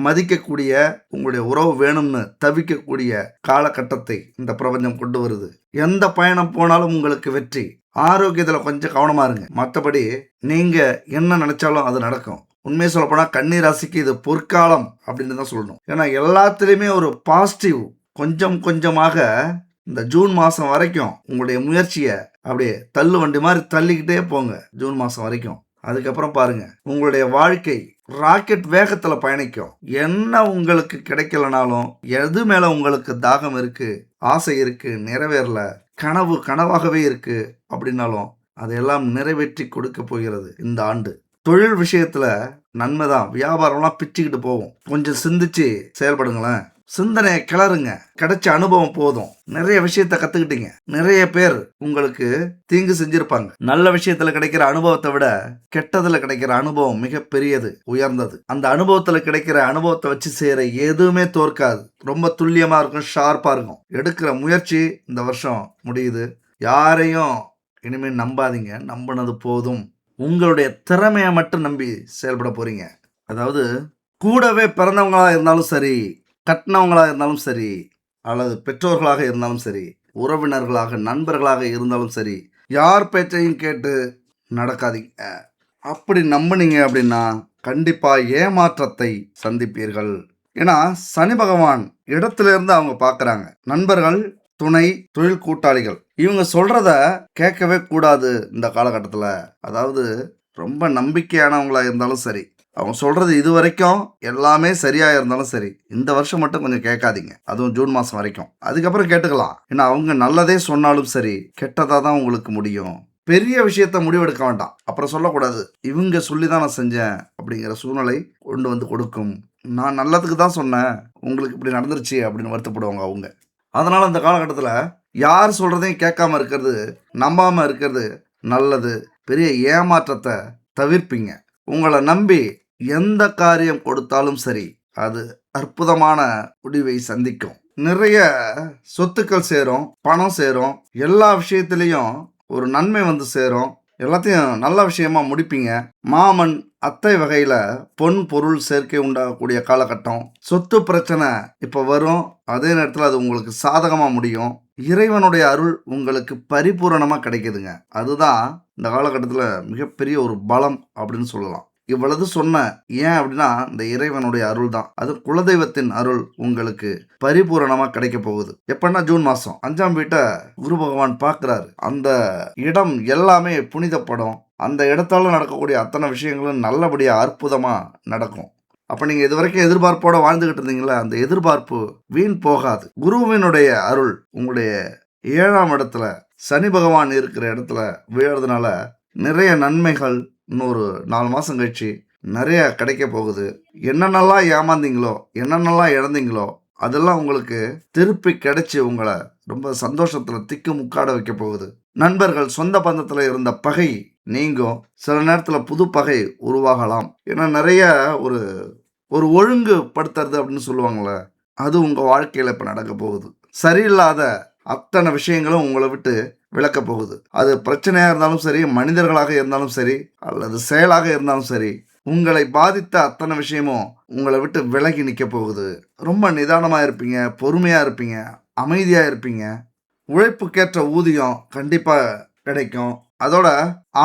A: மதிக்கக்கூடிய, உங்களுடைய உறவு வேணும்னு தவிக்கக்கூடிய காலகட்டத்தை இந்த பிரபஞ்சம் கொண்டு வருது. எந்த பயணம் போனாலும் உங்களுக்கு வெற்றி. ஆரோக்கியத்துல கொஞ்சம் கவனமா இருங்க. மற்றபடி நீங்க என்ன நினைச்சாலும் அது நடக்கும். உண்மையை சொல்ல போனா கன்னிராசிக்கு இது பொற்காலம் அப்படின்னு தான் சொல்லணும். ஏன்னா எல்லாத்துலேயுமே ஒரு பாசிட்டிவ் கொஞ்சம் கொஞ்சமாக இந்த ஜூன் மாதம் வரைக்கும் உங்களுடைய முயற்சியை அப்படியே தள்ளு வண்டி மாதிரி தள்ளிக்கிட்டே போங்க. ஜூன் மாதம் வரைக்கும். அதுக்கப்புறம் பாருங்க, உங்களுடைய வாழ்க்கை ராக்கெட் வேகத்தில் பயணிக்கும். என்ன உங்களுக்கு கிடைக்கலனாலும், எது மேலே உங்களுக்கு தாகம் இருக்கு, ஆசை இருக்கு, நிறைவேறல, கனவு கனவாகவே இருக்கு அப்படின்னாலும் அதையெல்லாம் நிறைவேற்றி கொடுக்க போகிறது இந்த ஆண்டு. தொழில் விஷயத்துல நன்மைதான். வியாபாரம்லாம் பிச்சுக்கிட்டு போகும். கொஞ்சம் சிந்திச்சு செயல்படுங்களேன். சிந்தனையை கிளறுங்க. கிடைச்ச அனுபவம் போதும். நிறைய விஷயத்த கத்துக்கிட்டீங்க. நிறைய பேர் உங்களுக்கு தீங்கு செஞ்சிருப்பாங்க. நல்ல விஷயத்துல கிடைக்கிற அனுபவத்தை விட கெட்டதுல கிடைக்கிற அனுபவம் மிக பெரியது, உயர்ந்தது. அந்த அனுபவத்துல கிடைக்கிற அனுபவத்தை வச்சு செய்யற எதுவுமே தோற்காது. ரொம்ப துல்லியமா இருக்கும், ஷார்ப்பா இருக்கும். எடுக்கிற முயற்சி இந்த வருஷம் முடியுது. யாரையும் இனிமேல் நம்பாதீங்க. நம்பினது போதும். உங்களுடைய திறமையை மட்டும் நம்பி செயல்பட போறீங்க. அதாவது கூடவே பிறந்தவங்களா இருந்தாலும் சரி, கட்டினவங்களா இருந்தாலும் சரி, அல்லது பெற்றோர்களாக இருந்தாலும் சரி, உறவினர்களாக நண்பர்களாக இருந்தாலும் சரி, யார் பேச்சையும் கேட்டு நடக்காதீங்க. அப்படி நம்பினீங்க அப்படின்னா கண்டிப்பா ஏமாற்றத்தை சந்திப்பீர்கள். ஏன்னா சனி பகவான் இடத்துல இருந்து அவங்க பார்க்குறாங்க. நண்பர்கள், துணை, தொழில் கூட்டாளிகள் இவங்க சொல்றத கேட்கவே கூடாது இந்த காலகட்டத்தில். அதாவது ரொம்ப நம்பிக்கையானவங்களா இருந்தாலும் சரி, அவங்க சொல்றது இது வரைக்கும் எல்லாமே சரியா இருந்தாலும் சரி, இந்த வருஷம் மட்டும் கொஞ்சம் கேட்காதீங்க. அதுவும் ஜூன் மாசம் வரைக்கும். அதுக்கப்புறம் கேட்டுக்கலாம். ஏன்னா அவங்க நல்லதே சொன்னாலும் சரி, கெட்டதா தான் உங்களுக்கு முடியும். பெரிய விஷயத்த முடிவெடுக்க வேண்டாம். அப்புறம் சொல்லக்கூடாது, இவங்க சொல்லி தான் நான் செஞ்சேன் அப்படிங்கிற சூழ்நிலை கொண்டு வந்து கொடுக்கும். நான் நல்லதுக்கு தான் சொன்னேன், உங்களுக்கு இப்படி நடந்துருச்சு அப்படின்னு வருத்தப்படுவாங்க அவங்க. அதனால இந்த காலகட்டத்தில் யார் சொல்றதையும் கேட்காம இருக்கிறது, நம்பாம இருக்கிறது நல்லது. பெரிய ஏமாற்றத்தை தவிர்ப்பீங்க. உங்களை நம்பி எந்த காரியம் கொடுத்தாலும் சரி, அது அற்புதமான முடிவை சந்திக்கும். நிறைய சொத்துக்கள் சேரும், பணம் சேரும், எல்லா விஷயத்திலையும் ஒரு நன்மை வந்து சேரும். எல்லாத்தையும் நல்ல விஷயமா முடிப்பீங்க. மாமன் அத்தை வகையில பொன் பொருள் சேர்க்கை உண்டாகக்கூடிய காலகட்டம். சொத்து பிரச்சனை இப்ப வரும். அதே நேரத்தில் அது உங்களுக்கு சாதகமா முடியும். இறைவனுடைய அருள் உங்களுக்கு பரிபூரணமா கிடைக்குதுங்க. அதுதான் இந்த காலகட்டத்தில் மிகப்பெரிய ஒரு பலம் அப்படின்னு சொல்லலாம். இவ்வளவு சொன்ன ஏன் அப்படின்னா இந்த இறைவனுடைய அருள் தான். அது குலதெய்வத்தின் அருள் உங்களுக்கு பரிபூரணமா கிடைக்க போகுது. எப்பன்னா ஜூன் மாசம் 5ஆம் வீட்டை குரு பகவான் பார்க்கிறாரு. அந்த இடம் எல்லாமே புனிதப்படும். அந்த இடத்தால நடக்கக்கூடிய அத்தனை விஷயங்களும் நல்லபடியா அற்புதமா நடக்கும். அப்ப நீங்க இது வரைக்கும் எதிர்பார்ப்போட வாழ்ந்துகிட்டு இருந்தீங்களா, அந்த எதிர்பார்ப்பு வீண் போகாது. குருவினுடைய அருள் உங்களுடைய 7ஆம் இடத்துல சனி பகவான் இருக்கிற இடத்துல விழுறதுனால நிறைய நன்மைகள் இன்னொரு 4 மாதம் கழிச்சு நிறைய கிடைக்க போகுது. என்னென்னலாம் ஏமாந்தீங்களோ, என்னென்னலாம் இழந்தீங்களோ அதெல்லாம் உங்களுக்கு திருப்பி கிடைச்சி உங்களை ரொம்ப சந்தோஷத்தில் திக்கு முக்காட வைக்க போகுது. நண்பர்கள், சொந்த பந்தத்தில் இருந்த பகை நீங்கும். சில நேரத்தில் புது பகை உருவாகலாம். ஏன்னா நிறைய ஒரு ஒழுங்கு படுத்துறது அப்படின்னு சொல்லுவாங்களே, அது உங்கள் வாழ்க்கையில் இப்போ நடக்க போகுது. சரியில்லாத அத்தனை விஷயங்களும் உங்களை விட்டு விளக்க போகுது. அது பிரச்சனையாக இருந்தாலும் சரி, மனிதர்களாக இருந்தாலும் சரி, அல்லது செயலாக இருந்தாலும் சரி, உங்களை பாதித்த அத்தனை விஷயமும் உங்களை விட்டு விலகி நிற்க போகுது. ரொம்ப நிதானமாக இருப்பீங்க, பொறுமையாக இருப்பீங்க, அமைதியாக இருப்பீங்க. உழைப்புக்கேற்ற ஊதியம் கண்டிப்பாக கிடைக்கும். அதோட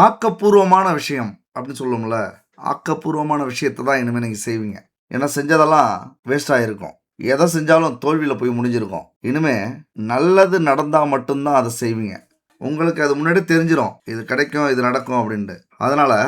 A: ஆக்கப்பூர்வமான விஷயம் அப்படின்னு சொல்லுவோம்ல, ஆக்கப்பூர்வமான விஷயத்தை தான் இனிமேல் நீங்கள் செய்வீங்க. ஏன்னா செஞ்சதெல்லாம் வேஸ்ட் ஆகிருக்கும். எதை செஞ்சாலும் தோல்வியில் போய் முடிஞ்சிருக்கும். இனிமே நல்லது நடந்தால் மட்டும்தான் அதை செய்வீங்க. உங்களுக்கு அது முன்னாடி தெரிஞ்சிடும், இது கிடைக்கும், இது நடக்கும் அப்படின்ட்டு. அதனால்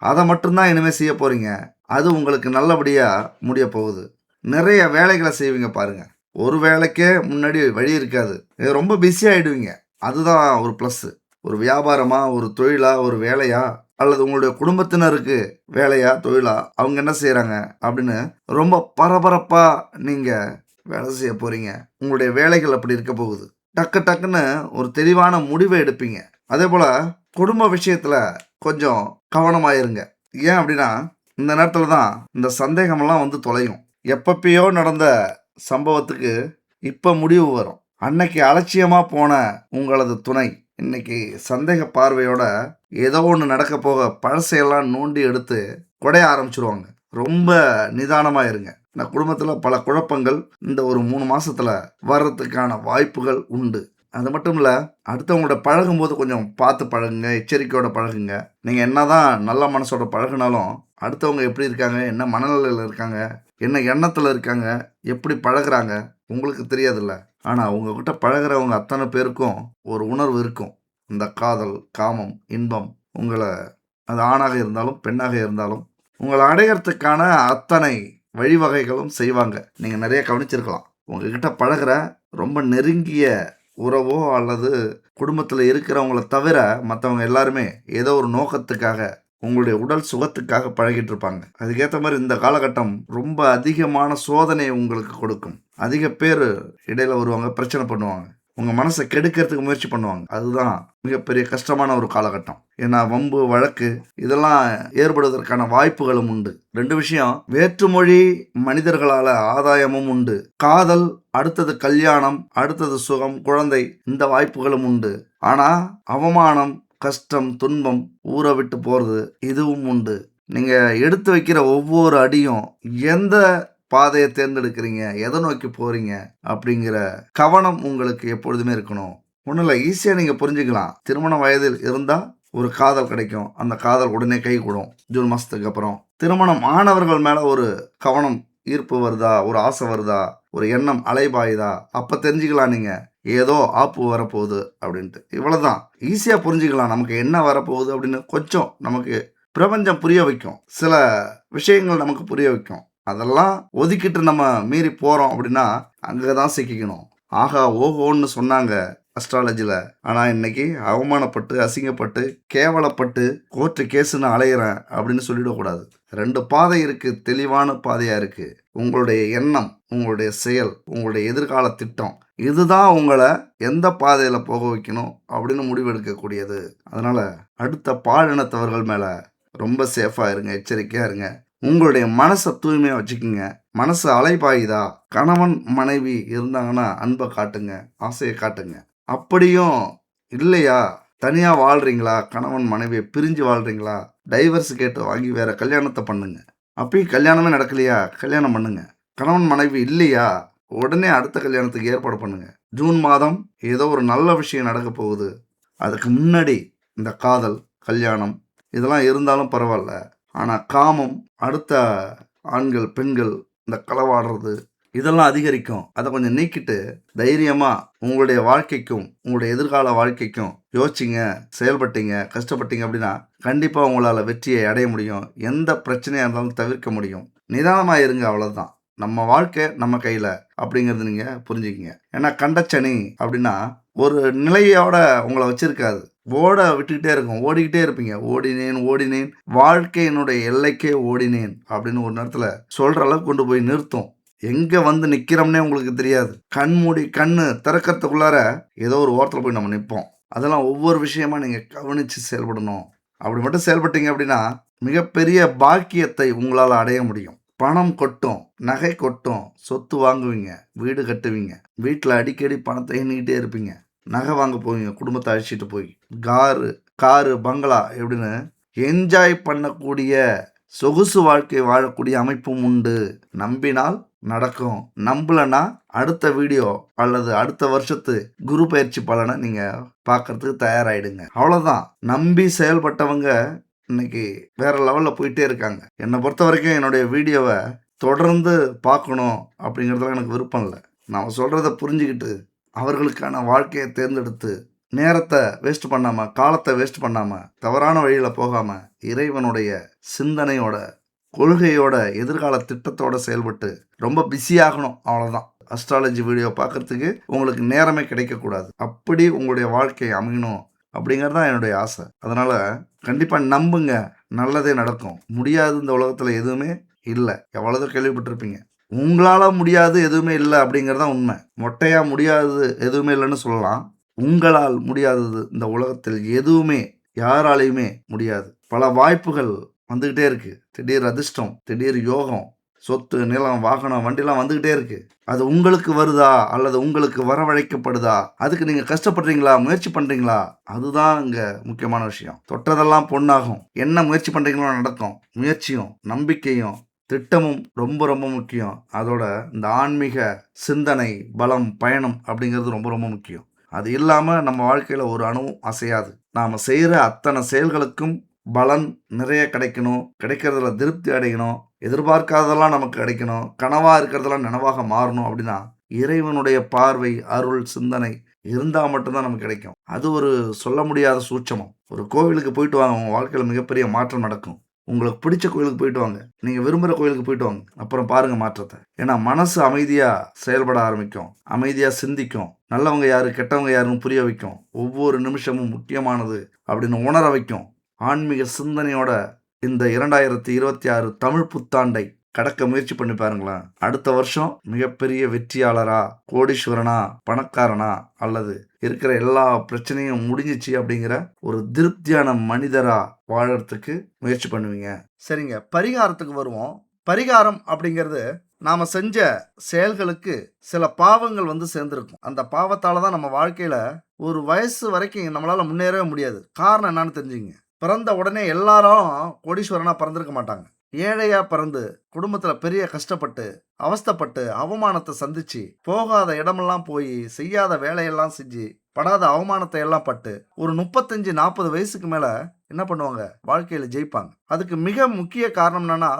A: அதை மட்டும்தான் இனிமேல் செய்ய போகிறீங்க. அது உங்களுக்கு நல்லபடியாக முடிய போகுது. நிறைய வேலைகளை செய்வீங்க பாருங்கள். ஒரு வேலைக்கே முன்னாடி வழி இருக்காது. ரொம்ப பிஸி ஆகிடுவீங்க. அதுதான் ஒரு ப்ளஸ்ஸு. ஒரு வியாபாரமா, ஒரு தொழிலா, ஒரு வேலையா, அல்லது உங்களுடைய குடும்பத்தினருக்கு வேலையா, தொழிலா, அவங்க என்ன செய்கிறாங்க அப்படின்னு ரொம்ப பரபரப்பாக நீங்கள் வேலை செய்ய போகிறீங்க. உங்களுடைய வேலைகள் அப்படி இருக்க போகுது. டக்கு டக்குன்னு ஒரு தெளிவான முடிவை எடுப்பீங்க. அதே போல் குடும்ப விஷயத்தில் கொஞ்சம் கவனமாயிருங்க. ஏன் அப்படின்னா இந்த நேரத்தில் தான் இந்த சந்தேகமெல்லாம் வந்து தொலையும். எப்பப்பயோ நடந்த சம்பவத்துக்கு இப்போ முடிவு வரும். அன்னைக்கு அலட்சியமாக போன உங்களது துணை இன்னைக்கு சந்தேக பார்வையோட ஏதோ ஒன்று நடக்க போக பழசையெல்லாம் நோண்டி எடுத்து குடைய ஆரம்பிச்சிருவாங்க. ரொம்ப நிதானமாக இருங்க. இந்த குடும்பத்தில் பல குழப்பங்கள் இந்த ஒரு 3 மாசத்துல வர்றதுக்கான வாய்ப்புகள் உண்டு. அது மட்டும் இல்லை, அடுத்தவங்களோட பழகும்போது கொஞ்சம் பார்த்து பழகுங்க, எச்சரிக்கையோட பழகுங்க. நீங்கள் என்னதான் நல்ல மனசோட பழகுனாலும் அடுத்தவங்க எப்படி இருக்காங்க, என்ன மனநிலையில் இருக்காங்க, என்ன எண்ணத்தில் இருக்காங்க, எப்படி பழகுறாங்க உங்களுக்கு தெரியாதுல்ல. ஆனால் உங்ககிட்ட பழகிறவங்க அத்தனை பேருக்கும் ஒரு உணர்வு இருக்கும். இந்த காதல், காமம், இன்பம், உங்களை அது ஆணாக இருந்தாலும் பெண்ணாக இருந்தாலும் உங்களை அடையிறதுக்கான அத்தனை வழிவகைகளும் செய்வாங்க. நீங்கள் நிறைய கவனிச்சிருக்கலாம். உங்ககிட்ட பழகிற ரொம்ப நெருங்கிய உறவோ அல்லது குடும்பத்தில் இருக்கிறவங்கள தவிர மற்றவங்க எல்லாருமே ஏதோ ஒரு நோக்கத்துக்காக, உங்களுடைய உடல் சுகத்துக்காக பழகிட்டு இருப்பாங்க. அதுக்கேற்ற மாதிரி இந்த காலகட்டம் ரொம்ப அதிகமான சோதனையை உங்களுக்கு கொடுக்கும். அதிக பேர் இடையில வருவாங்க, பிரச்சனை பண்ணுவாங்க, உங்கள் மனசை கெடுக்கிறதுக்கு முயற்சி பண்ணுவாங்க. அதுதான் மிகப்பெரிய கஷ்டமான ஒரு காலகட்டம். ஏன்னா வம்பு, வழக்கு இதெல்லாம் ஏற்படுவதற்கான வாய்ப்புகளும் உண்டு. 2 விஷயம், வேற்றுமொழி மனிதர்களால் ஆதாயமும் உண்டு. காதல், அடுத்தது கல்யாணம், அடுத்தது சுகம், குழந்தை, இந்த வாய்ப்புகளும் உண்டு. ஆனால் அவமானம், கஷ்டம், துன்பம், ஊரை விட்டு போகிறது இதுவும் உண்டு. நீங்கள் எடுத்து வைக்கிற ஒவ்வொரு அடியும் எந்த பாதையை தேர்ந்தெடுக்கிறீங்க, எதை நோக்கி போகிறீங்க அப்படிங்கிற கவனம் உங்களுக்கு எப்பொழுதுமே இருக்கணும். ஒன்றும் இல்லை, ஈஸியாக நீங்கள் புரிஞ்சுக்கலாம். திருமண வயதில் இருந்தால் ஒரு காதல் கிடைக்கும். அந்த காதல் உடனே கை கூடும். ஜூன் மாதத்துக்கு அப்புறம் திருமணம் ஆனவர்கள் மேலே ஒரு கவனம், ஈர்ப்பு வருதா, ஒரு ஆசை வருதா, ஒரு எண்ணம் அலைபாயுதா, அப்போ தெரிஞ்சுக்கலாம் நீங்கள் ஏதோ ஆப்பு வரப்போகுது அப்படின்ட்டு. இவ்வளோதான், ஈஸியாக புரிஞ்சுக்கலாம். நமக்கு என்ன வரப்போகுது அப்படின்னு கொஞ்சம் நமக்கு பிரபஞ்சம் புரிய வைக்கும். சில விஷயங்கள் நமக்கு புரிய வைக்கும். அதெல்லாம் ஒதுக்கிட்டு நம்ம மீறி போகிறோம் அப்படின்னா அங்கே தான் சிக்கிக்கணும். ஆகா ஓஹோன்னு சொன்னாங்க அஸ்ட்ராலஜியில். ஆனால் இன்னைக்கு அவமானப்பட்டு, அசிங்கப்பட்டு, கேவலப்பட்டு, கோர்ட்டு கேஸுன்னு அலையிறேன் அப்படின்னு சொல்லிடக்கூடாது. 2 பாதை இருக்குது, தெளிவான பாதையாக இருக்குது. உங்களுடைய எண்ணம், உங்களுடைய செயல், உங்களுடைய எதிர்கால திட்டம், இதுதான் உங்களை எந்த பாதையில் போக வைக்கணும் அப்படின்னு முடிவெடுக்கக்கூடியது. அதனால் அடுத்த பாலினத்தவர்கள் மேலே ரொம்ப சேஃபாக இருங்க, எச்சரிக்கையாக இருங்க. உங்களுடைய மனசை தூய்மையாக வச்சுக்கோங்க. மனசு அலைபாயுதா, கணவன் மனைவி இருந்தாங்கன்னா அன்பை காட்டுங்க, ஆசையை காட்டுங்க. அப்படியும் இல்லையா, தனியாக வாழ்கிறீங்களா, கணவன் மனைவியை பிரிஞ்சு வாழ்கிறீங்களா, டைவர்ஸ் கேட்டு வாங்கி வேற கல்யாணத்தை பண்ணுங்க. அப்பயும் கல்யாணமே நடக்கலையா, கல்யாணம் பண்ணுங்க. கணவன் மனைவி இல்லையா, உடனே அடுத்த கல்யாணத்துக்கு ஏற்பாடு பண்ணுங்க. ஜூன் மாதம் ஏதோ ஒரு நல்ல விஷயம் நடக்க போகுது. அதுக்கு முன்னாடி இந்த காதல், கல்யாணம் இதெல்லாம் இருந்தாலும் பரவாயில்ல. ஆனால் காமம், அடுத்த ஆண்கள், பெண்கள், இந்த களவாடுறது இதெல்லாம் அதிகரிக்கும். அதை கொஞ்சம் நீக்கிட்டு தைரியமாக உங்களுடைய வாழ்க்கைக்கும் உங்களுடைய எதிர்கால வாழ்க்கைக்கும் யோசிச்சிங்க, செயல்பட்டீங்க, கஷ்டப்பட்டீங்க அப்படின்னா கண்டிப்பாக உங்களால் வெற்றியை அடைய முடியும். எந்த பிரச்சனையாக இருந்தாலும் தவிர்க்க முடியும். நிதானமாக இருங்க, அவ்வளோதான். நம்ம வாழ்க்கை நம்ம கையில் அப்படிங்கிறது நீங்கள் புரிஞ்சுக்கிங்க. ஏன்னா கண்டச்சனி அப்படின்னா ஒரு நிலையோட உங்களை வச்சிருக்காது. ஓட விட்டுக்கிட்டே இருக்கும், ஓடிக்கிட்டே இருப்பீங்க. ஓடினேன் வாழ்க்கையினுடைய எல்லைக்கே ஓடினேன் அப்படின்னு ஒரு நேரத்தில் சொல்கிற அளவுக்கு கொண்டு போய் நிறுத்தும். எங்கே வந்து நிற்கிறோம்னே உங்களுக்கு தெரியாது. கண்மூடி கண்ணு திறக்கிறதுக்குள்ளார ஏதோ ஒரு ஓரத்தில் போய் நம்ம நிற்போம். அதெல்லாம் ஒவ்வொரு விஷயமா நீங்கள் கவனித்து செயல்படணும். அப்படி மட்டும் செயல்பட்டீங்க அப்படின்னா மிகப்பெரிய பாக்கியத்தை உங்களால் அடைய முடியும். பணம் கொட்டும், நகை கொட்டும், சொத்து வாங்குவீங்க, வீடு கட்டுவீங்க, வீட்டில் அடிக்கடி பணத்தை எண்ணிக்கிட்டே இருப்பீங்க, நகை வாங்க போவீங்க, குடும்பத்தை அழைச்சிட்டு போய் காரு பங்களா எப்படின்னு என்ஜாய் பண்ணக்கூடிய சொகுசு வாழ்க்கை வாழக்கூடிய அமைப்பும் உண்டு. நம்பினால் நடக்கும், நம்பலன்னா அடுத்த வீடியோ அல்லது அடுத்த வருஷத்து குரு பயிற்சி பலனை நீங்கள் பார்க்கறதுக்கு தயாராகிடுங்க. அவ்வளோதான். நம்பி செயல்பட்டவங்க இன்னைக்கு வேற லெவலில் போயிட்டே இருக்காங்க. என்னை பொறுத்த வரைக்கும் என்னுடைய வீடியோவை தொடர்ந்து பார்க்கணும் அப்படிங்கிறதுல எனக்கு விருப்பம் இல்லை. நாம் சொல்கிறத புரிஞ்சுக்கிட்டு அவர்களுக்கான வாழ்க்கையை தேர்ந்தெடுத்து நேரத்தை வேஸ்ட் பண்ணாமல், காலத்தை வேஸ்ட் பண்ணாமல், தவறான வழியில் போகாமல், இறைவனுடைய சிந்தனையோட, கொள்கையோட, எதிர்கால திட்டத்தோட செயல்பட்டு ரொம்ப பிஸியாகணும். அவ்வளோதான். அஸ்ட்ராலஜி வீடியோ பார்க்கறதுக்கு உங்களுக்கு நேரமே கிடைக்கக்கூடாது. அப்படி உங்களுடைய வாழ்க்கை அமையணும் அப்படிங்கிறது தான் என்னுடைய ஆசை. அதனால் கண்டிப்பாக நம்புங்க, நல்லதே நடக்கும். முடியாது இந்த உலகத்தில் எதுவுமே இல்லை. எவ்வளோதோ கேள்விப்பட்டிருப்பீங்க. உங்களால் முடியாது எதுவுமே இல்லை அப்படிங்கிறது தான் உண்மை. மொட்டையாக முடியாது எதுவுமே இல்லைன்னு சொல்லலாம். உங்களால் முடியாதது இந்த உலகத்தில் எதுவுமே யாராலையுமே முடியாது. பல வாய்ப்புகள் வந்துக்கிட்டே இருக்கு. திடீர் அதிர்ஷ்டம், திடீர் யோகம், சொத்து, நிலம், வாகனம், வண்டிலாம் வந்துக்கிட்டே இருக்கு. அது உங்களுக்கு வருதா அல்லது உங்களுக்கு வரவழைக்கப்படுதா? அதுக்கு நீங்கள் கஷ்டப்படுறீங்களா, முயற்சி பண்ணுறீங்களா? அதுதான் இங்கே முக்கியமான விஷயம். தொட்டதெல்லாம் பொண்ணாகும். என்ன முயற்சி பண்ணுறீங்களோ நடக்கும். முயற்சியும் நம்பிக்கையும் திட்டமும் ரொம்ப ரொம்ப முக்கியம். அதோட இந்த ஆன்மீக சிந்தனை, பலம், பயணம் அப்படிங்கிறது ரொம்ப ரொம்ப முக்கியம். அது இல்லாமல் நம்ம வாழ்க்கையில் ஒரு அணுவும் அசையாது. நாம் செய்கிற அத்தனை செயல்களுக்கும் பலன் நிறைய கிடைக்கணும். கிடைக்கிறதுல திருப்தி அடையணும். எதிர்பார்க்காததெல்லாம் நமக்கு கிடைக்கணும். கனவாக இருக்கிறதெல்லாம் நினைவாக மாறணும். அப்படின்னா இறைவனுடைய பார்வை, அருள், சிந்தனை இருந்தால் மட்டும்தான் நமக்கு கிடைக்கும். அது ஒரு சொல்ல முடியாத சூட்சமம். ஒரு கோவிலுக்கு போயிட்டு வாங்க, உங்கள் வாழ்க்கையில் மிகப்பெரிய மாற்றம் நடக்கும். உங்களுக்கு பிடிச்ச கோயிலுக்கு போயிட்டு வாங்க, நீங்கள் விரும்புகிற கோயிலுக்கு போயிட்டு வாங்க, அப்புறம் பாருங்கள் மாற்றத்தை. ஏன்னா மனசு அமைதியாக செயல்பட ஆரம்பிக்கும், அமைதியாக சிந்திக்கும், நல்லவங்க யாரு கெட்டவங்க யாருன்னு புரிய வைக்கும், ஒவ்வொரு நிமிஷமும் முக்கியமானது அப்படின்னு உணர வைக்கும். ஆன்மீக சிந்தனையோட இந்த 2026 தமிழ் புத்தாண்டை கடக்க முயற்சி பண்ணி பாருங்களேன். அடுத்த வருஷம் மிகப்பெரிய வெற்றியாளரா, கோடீஸ்வரனா, பணக்காரனா, அல்லது இருக்கிற எல்லா பிரச்சனையும் முடிஞ்சிச்சு அப்படிங்கிற ஒரு திருப்தியான மனிதரா வாழறதுக்கு முயற்சி பண்ணுவீங்க. சரிங்க, பரிகாரத்துக்கு வருவோம். பரிகாரம் அப்படிங்கிறது நாம் செஞ்ச செயல்களுக்கு சில பாவங்கள் வந்து சேர்ந்துருக்கும். அந்த பாவத்தால் தான் நம்ம வாழ்க்கையில் ஒரு வயசு வரைக்கும் நம்மளால் முன்னேறவே முடியாது. காரணம் என்னன்னு தெரிஞ்சுங்க. பிறந்த உடனே எல்லாரும் கோடீஸ்வரனாக பிறந்திருக்க மாட்டாங்க. ஏழையாக பிறந்து குடும்பத்தில் பெரிய கஷ்டப்பட்டு அவஸ்தைப்பட்டு அவமானத்தை சந்திச்சு போகாத இடமெல்லாம் போய் செய்யாத வேலையெல்லாம் செஞ்சு படாத அவமானத்தை எல்லாம் பட்டு ஒரு 35-40 வயசுக்கு மேலே என்ன பண்ணுவாங்க, வாழ்க்கையில் ஜெயிப்பாங்க. அதுக்கு மிக முக்கிய காரணம் என்னன்னா,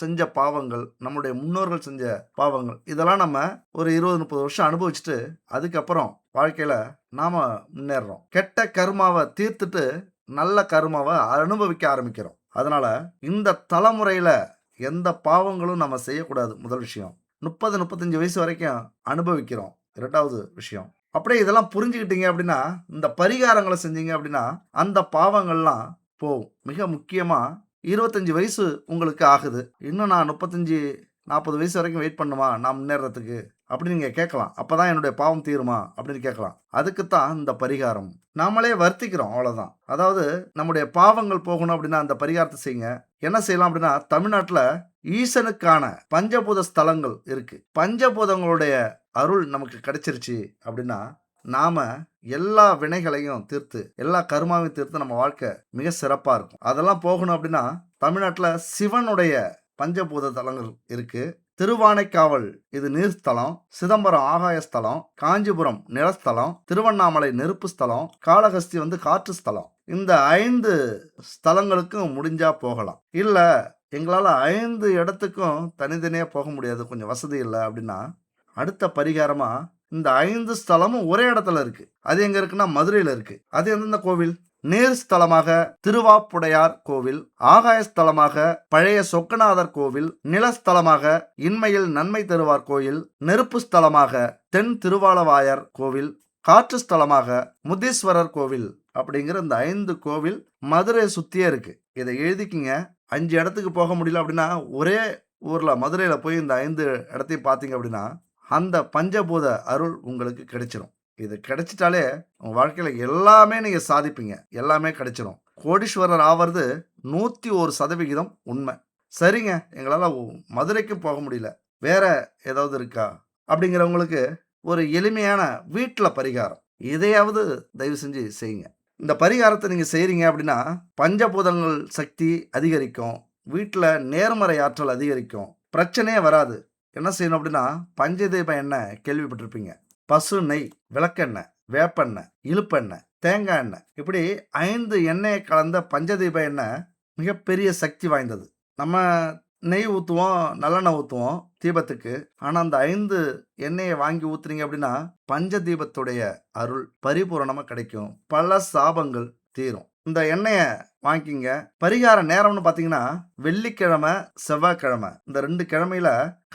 A: செஞ்ச பாவங்கள், நம்முடைய முன்னோர்கள் செஞ்ச பாவங்கள், இதெல்லாம் நம்ம ஒரு 20-30 வருஷம் அனுபவிச்சுட்டு அதுக்கப்புறம் வாழ்க்கையில் நாம் முன்னேறோம். கெட்ட கர்மாவை தீர்த்துட்டு நல்ல கர்மாவை அனுபவிக்க ஆரம்பிக்கிறோம். அதனால இந்த தலைமுறையில் எந்த பாவங்களும் நம்ம செய்யக்கூடாது. முதல் விஷயம். 30-35 வயசு வரைக்கும் அனுபவிக்கிறோம். இரண்டாவது விஷயம், அப்படியே இதெல்லாம் புரிஞ்சுக்கிட்டீங்க அப்படின்னா, இந்த பரிகாரங்களை செஞ்சீங்க அப்படின்னா அந்த பாவங்கள்லாம் போகும். மிக முக்கியமாக 25 வயசு உங்களுக்கு ஆகுது, இன்னும் நான் 35-40 வயசு வரைக்கும் வெயிட் பண்ணுமா நான் முன்னேறதுக்கு அப்படின்னு நீங்கள் கேட்கலாம். அப்போ தான் என்னுடைய பாவம் தீருமா அப்படின்னு கேட்கலாம். அதுக்குத்தான் இந்த பரிகாரம். நாமளே வருத்திக்கிறோம், அவ்வளோதான். அதாவது நம்முடைய பாவங்கள் போகணும் அப்படின்னா அந்த பரிகாரத்தை செய்யுங்க. என்ன செய்யலாம் அப்படின்னா, தமிழ்நாட்டில் ஈசனுக்கான பஞ்சபூத ஸ்தலங்கள் இருக்கு. பஞ்சபூதங்களுடைய அருள் நமக்கு கிடைச்சிருச்சு அப்படின்னா நாம எல்லா வினைகளையும் தீர்த்து எல்லா கர்மாவையும் தீர்த்து நம்ம வாழ்க்கை மிக சிறப்பாக இருக்கும். அதெல்லாம் போகணும் அப்படின்னா தமிழ்நாட்டில் சிவனுடைய பஞ்சபூத தலங்கள் இருக்கு. திருவானைக்காவல் இது நீர்ஸ்தலம், சிதம்பரம் ஆகாயஸ்தலம், காஞ்சிபுரம் நிலஸ்தலம், திருவண்ணாமலை நெருப்பு ஸ்தலம், காளஹஸ்தி வந்து காற்று ஸ்தலம். இந்த 5 ஸ்தலங்களுக்கும் முடிஞ்சா போகலாம். இல்லை எங்களால் 5 இடத்துக்கும் தனித்தனியாக போக முடியாது, கொஞ்சம் வசதி இல்லை அப்படின்னா அடுத்த பரிகாரமாக இந்த 5 ஸ்தலமும் ஒரே இடத்துல இருக்கு. அது எங்க இருக்குன்னா மதுரையில் இருக்கு. அது எந்தெந்த கோவில்? நீர் ஸ்தலமாக திருவாப்புடையார் கோவில், ஆகாய ஸ்தலமாக பழைய சொக்கநாதர் கோவில், நிலஸ்தலமாக இன்மையில் நன்மை தருவார் கோயில், நெருப்பு ஸ்தலமாக தென் திருவாலவாயர் கோவில், காற்று ஸ்தலமாக முத்தீஸ்வரர் கோவில் அப்படிங்கிற இந்த 5 கோவில் மதுரையை சுற்றியே இருக்கு. இதை எழுதிக்கிங்க. 5 இடத்துக்கு போக முடியல அப்படின்னா ஒரே ஊரில் மதுரையில் போய் இந்த 5 இடத்தையும் பார்த்தீங்க அப்படின்னா அந்த பஞ்சபூத அருள் உங்களுக்கு கிடைச்சிரும். இது கிடைச்சிட்டாலே உங்கள் வாழ்க்கையில் எல்லாமே நீங்கள் சாதிப்பீங்க, எல்லாமே கிடைச்சிரும். கோடீஸ்வரர் ஆவது 101% உண்மை. சரிங்க, எங்களால் மதுரைக்கு போக முடியல, வேற ஏதாவது இருக்கா அப்படிங்கிறவங்களுக்கு ஒரு எளிமையான வீட்டில் பரிகாரம், இதையாவது தயவு செஞ்சு செய்யுங்க. இந்த பரிகாரத்தை நீங்கள் செய்கிறீங்க அப்படின்னா பஞ்சபூதங்கள் சக்தி அதிகரிக்கும், வீட்டில் நேர்மறை ஆற்றல் அதிகரிக்கும், பிரச்சனையே வராது. என்ன செய்யணும் அப்படின்னா, பஞ்சதீப எண்ணெய் கேள்விப்பட்டிருப்பீங்க. பசு நெய், விளக்கெண்ணெய், வேப்பெண்ணெய், இழுப்பெண்ணெய் தேங்காய் எண்ணெய். இப்படி 5 எண்ணெயை கலந்த பஞ்சதீப எண்ணெய் மிகப்பெரிய சக்தி வாய்ந்தது. நம்ம நெய் ஊற்றுவோம், நல்லெண்ணெய் ஊற்றுவோம் தீபத்துக்கு. ஆனால் அந்த 5 எண்ணெயை வாங்கி ஊற்றுனீங்க அப்படின்னா பஞ்சதீபத்துடைய அருள் பரிபூரணமாக கிடைக்கும். பல சாபங்கள் தீரும். இந்த எண்ணெயை வாங்கிக்கிங்க. பரிகார நேரம்னு பார்த்தீங்கன்னா வெள்ளிக்கிழமை, செவ்வாய்க்கிழமை இந்த 2 கிழமையில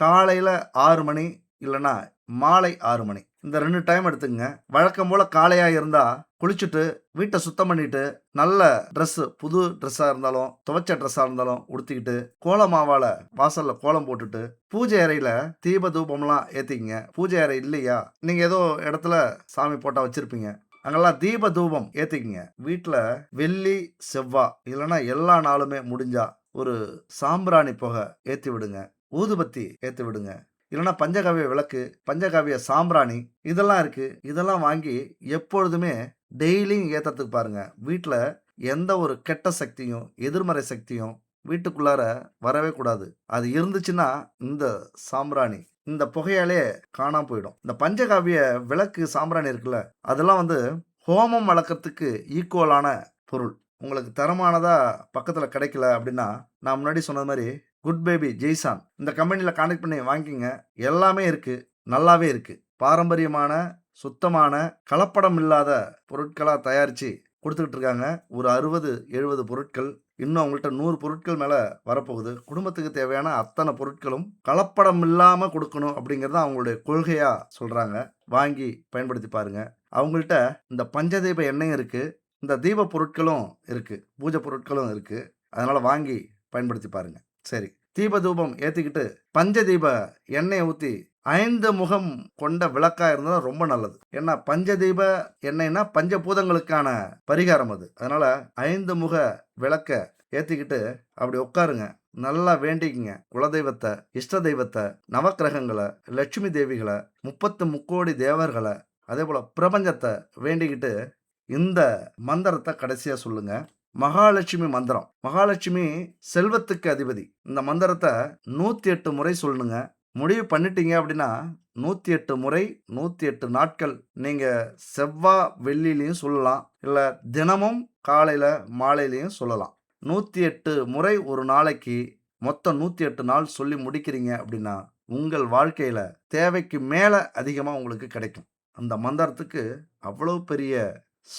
A: காலையில் 6 மணி இல்லைன்னா மாலை 6 மணி இந்த 2 டைம் எடுத்துங்க. வழக்கம் போல் காலையாக இருந்தால் குளிச்சுட்டு வீட்டை சுத்தம் பண்ணிட்டு நல்ல ட்ரெஸ்ஸு, புது ட்ரெஸ்ஸாக இருந்தாலும் துவைச்ச ட்ரெஸ்ஸாக இருந்தாலும் உடுத்திக்கிட்டு கோலமாவால் வாசலில் கோலம் போட்டுட்டு பூஜை அறையில் தீப தூபம்லாம் ஏற்றிக்கிங்க. பூஜை அறை இல்லையா, நீங்கள் ஏதோ இடத்துல சாமி போட்டால் வச்சுருப்பீங்க, அங்கெல்லாம் தீப தூபம் ஏற்றிக்கிங்க. வீட்டில் வெள்ளி செவ்வாய் இல்லைன்னா எல்லா நாளுமே முடிஞ்சா ஒரு சாம்பிராணி புகை ஏற்றி விடுங்க, ஊதுபத்தி ஏற்றி விடுங்க. இல்லைன்னா பஞ்சகாவிய விளக்கு, பஞ்சகாவிய சாம்பிராணி இதெல்லாம் இருக்குது. இதெல்லாம் வாங்கி எப்பொழுதுமே டெய்லியும் ஏற்றத்துக்கு பாருங்கள். வீட்டில் எந்த ஒரு கெட்ட சக்தியும் எதிர்மறை சக்தியும் வீட்டுக்குள்ளார வரவே கூடாது. அது இருந்துச்சுன்னா இந்த சாம்பிராணி இந்த புகையாலே காணாம போயிடும். இந்த பஞ்சகாவிய விளக்கு சாம்பிராணி இருக்குல்ல, அதெல்லாம் ஹோமம் வளர்க்கறதுக்கு ஈக்குவலான பொருள். உங்களுக்கு தரமானதா பக்கத்தில் கிடைக்கல அப்படின்னா நான் முன்னாடி சொன்னது மாதிரி குட் பேபி ஜெய்சான் இந்த கம்பெனியில் கான்டாக்ட் பண்ணி வாங்கிக்கிங்க. எல்லாமே இருக்குது, நல்லாவே இருக்குது. பாரம்பரியமான சுத்தமான கலப்படம் இல்லாத பொருட்களாக தயாரித்து கொடுத்துக்கிட்டு இருக்காங்க. ஒரு 60-70 பொருட்கள், இன்னும் அவங்கள்ட்ட 100 பொருட்கள் மேலே வரப்போகுது. குடும்பத்துக்கு தேவையான அத்தனை பொருட்களும் கலப்படம் இல்லாமல் கொடுக்கணும் அப்படிங்கிறது அவங்களுடைய கொள்கையாக சொல்கிறாங்க. வாங்கி பயன்படுத்தி பாருங்கள். அவங்கள்ட்ட இந்த பஞ்சதீப எண்ணெயும் இருக்குது, இந்த தீப பொருட்களும் இருக்குது, பூஜை பொருட்களும் இருக்குது. அதனால் வாங்கி பயன்படுத்தி பாருங்கள். சரி, தீப தூபம் ஏற்றிக்கிட்டு பஞ்சதீப எண்ணெயை ஊற்றி 5 முகம் கொண்ட விளக்கா இருந்தால் ரொம்ப நல்லது. ஏன்னா பஞ்சதீப எண்ணெய்னா பஞ்சபூதங்களுக்கான பரிகாரம் அது. அதனால 5 முக விளக்க ஏற்றிக்கிட்டு அப்படி உட்காருங்க. நல்லா வேண்டிக்குங்க. குலதெய்வத்தை, இஷ்ட தெய்வத்தை, நவக்கிரகங்களை, லட்சுமி தேவிகளை, 33 தேவர்களை, அதே போல் பிரபஞ்சத்தை வேண்டிக்கிட்டு இந்த மந்திரத்தை கடைசியாக சொல்லுங்க. மகாலட்சுமி மந்திரம். மகாலட்சுமி செல்வத்துக்கு அதிபதி. இந்த மந்திரத்தை 108 முறை சொல்லணுங்க. முடிவு பண்ணிட்டீங்க அப்படின்னா 108 முறை 108 நாட்கள் நீங்கள் செவ்வாய் வெள்ளிலையும் சொல்லலாம், இல்லை தினமும் காலையில் மாலையிலையும் சொல்லலாம். 108 முறை ஒரு நாளைக்கு மொத்தம் 108 நாள் சொல்லி முடிக்கிறீங்க அப்படின்னா உங்கள் வாழ்க்கையில் தேவைக்கு மேலே அதிகமாக உங்களுக்கு கிடைக்கும். அந்த மந்திரத்துக்கு அவ்வளோ பெரிய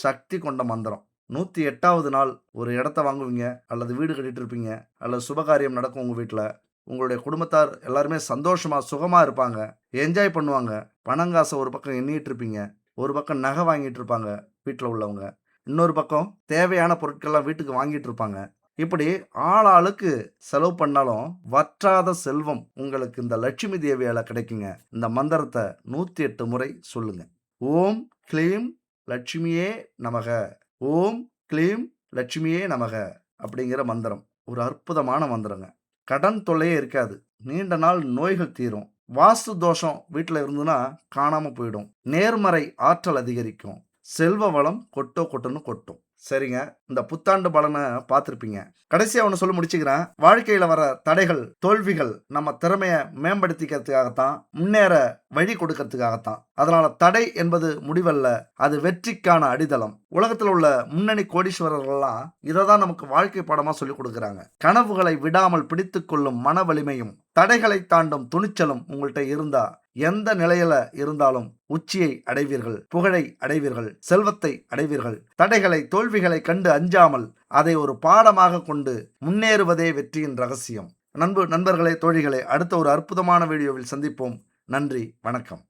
A: சக்தி கொண்ட மந்திரம். 108வது நாள் ஒரு இடத்த வாங்குவீங்க, அல்லது வீடு கட்டிட்டு இருப்பீங்க, அல்லது சுபகாரியம் நடக்கும் உங்கள் வீட்டில். உங்களுடைய குடும்பத்தார் எல்லாருமே சந்தோஷமாக சுகமாக இருப்பாங்க, என்ஜாய் பண்ணுவாங்க. பணங்காசை ஒரு பக்கம் எண்ணிட்டு இருப்பீங்க, ஒரு பக்கம் நகை வாங்கிட்டு இருப்பாங்க வீட்டில் உள்ளவங்க, இன்னொரு பக்கம் தேவையான பொருட்கள்லாம் வீட்டுக்கு வாங்கிட்டு இருப்பாங்க. இப்படி ஆளாளுக்கு செலவு பண்ணாலும் வற்றாத செல்வம் உங்களுக்கு இந்த லட்சுமி தேவியால் கிடைக்குங்க. இந்த மந்திரத்தை 108 முறை சொல்லுங்க. ஓம் க்ளீம் லட்சுமியே நமக, ஓம் க்ளீம் லட்சுமியே நமக அப்படிங்கிற மந்திரம் ஒரு அற்புதமான மந்திரங்க. கடன் தொல்லையே இருக்காது, நீண்ட நாள் நோய்கள் தீரும், வாஸ்து தோஷம் வீட்டில் இருந்துன்னா காணாமல் போயிடும், நேர்மறை ஆற்றல் அதிகரிக்கும், செல்வ வளம் கொட்டுன்னு கொட்டும். சரிங்க, இந்த புத்தாண்டு பலனை பார்த்துருப்பீங்க. கடைசியாக ஒன்று சொல்லி முடிச்சுக்கிறேன். வாழ்க்கையில் வர தடைகள், தோல்விகள் நம்ம திறமையை மேம்படுத்திக்கிறதுக்காகத்தான், முன்னேற வழி கொடுக்கறதுக்காகத்தான். அதனால தடை என்பது முடிவல்ல, அது வெற்றிக்கான அடித்தளம். உலகத்தில் உள்ள முன்னணி கோடீஸ்வரர்கள்லாம் இதை தான் நமக்கு வாழ்க்கை பாடமாக சொல்லி கொடுக்குறாங்க. கனவுகளை விடாமல் பிடித்து கொள்ளும் மன வலிமையும் தடைகளை தாண்டும் துணிச்சலும் உங்கள்கிட்ட இருந்தா எந்த நிலையில இருந்தாலும் உச்சியை அடைவீர்கள், புகழை அடைவீர்கள், செல்வத்தை அடைவீர்கள். தடைகளை, தோல்விகளை கண்டு அஞ்சாமல் அதை ஒரு பாடமாக கொண்டு முன்னேறுவதே வெற்றியின் ரகசியம். நண்பர்களே, தோழிகளே, அடுத்த ஒரு அற்புதமான வீடியோவில் சந்திப்போம். நன்றி, வணக்கம்.